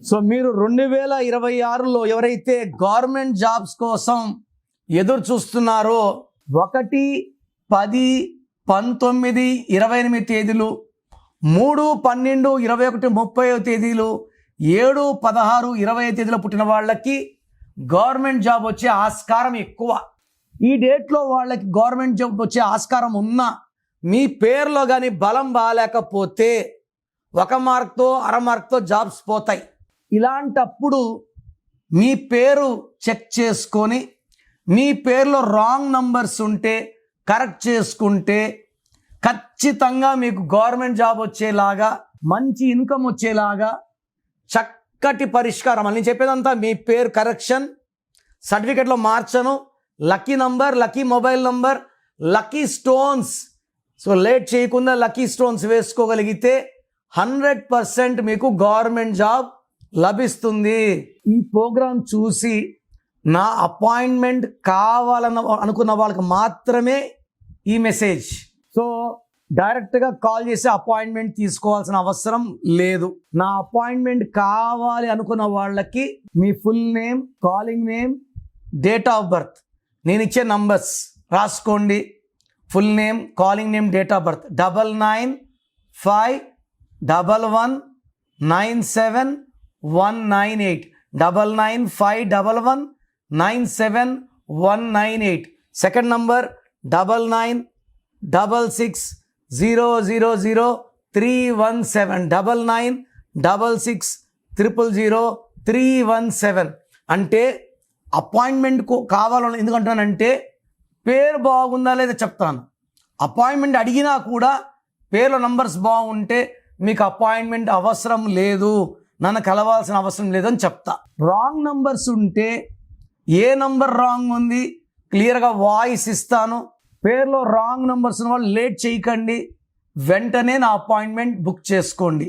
So మీరు 2026లో ఎవరైతే government jobs కోసం ఎదురు చూస్తున్నారో 1, 10, 19, 28 తేదీలు, 3, 12, 21, 30 తేదీలు, 7, 16, 20 తేదీలో పుట్టిన వాళ్ళకి గవర్నమెంట్ జాబ్ వచ్చే ఆస్కారం ఎక్కువ. ఈ డేట్లో వాళ్ళకి గవర్నమెంట్ జాబ్ వచ్చే ఆస్కారం ఉన్నా మీ పేరులో కానీ బలం బాగాలేకపోతే 1 మార్క్తో 1/2 మార్క్తో జాబ్స్ పోతాయి. ఇలాంటప్పుడు మీ పేరు చెక్ చేసుకొని మీ పేరులో రాంగ్ నంబర్స్ ఉంటే కరెక్ట్ చేసుకుంటే ఖచ్చితంగా మీకు గవర్నమెంట్ జాబ్ వచ్చేలాగా, మంచి ఇన్కమ్ వచ్చేలాగా చక్కటి పరిష్కారం. అని చెప్పేదంతా మీ పేరు కరెక్షన్, సర్టిఫికెట్లో మార్చను, lucky number, lucky mobile number, lucky stones. So late చేయకుండా లక్కీ స్టోన్స్ వేసుకోగలిగితే 100% మీకు గవర్నమెంట్ జాబ్ లభిస్తుంది. ఈ ప్రోగ్రాం చూసి నా అపాయింట్మెంట్ కావాలన్న అనుకున్న వాళ్ళకి మాత్రమే ఈ మెసేజ్. సో డైరెక్ట్గా కాల్ చేసి అపాయింట్మెంట్ తీసుకోవాల్సిన అవసరం లేదు. నా అపాయింట్మెంట్ కావాలి అనుకున్న వాళ్ళకి మీ full name, calling name, date of birth, నేను ఇచ్చే నంబర్స్ రాసుకోండి. Full name, calling name, date of birth 9951197198 9951197198. Second number 9966000317 9966000317. అంటే అపాయింట్మెంట్ కావాలని ఎందుకంటానంటే పేరు బాగుందా లేదా చెప్తాను. అపాయింట్మెంట్ అడిగినా కూడా పేర్లో నంబర్స్ బాగుంటే మీకు అపాయింట్మెంట్ అవసరం లేదు, నన్ను కలవాల్సిన అవసరం లేదని చెప్తా. రాంగ్ నంబర్స్ ఉంటే ఏ నంబర్ రాంగ్ ఉంది క్లియర్గా వాయిస్ ఇస్తాను. పేర్లో రాంగ్ నంబర్స్ ఉన్న వాళ్ళు లేట్ చేయకండి, వెంటనే నా అపాయింట్మెంట్ బుక్ చేసుకోండి.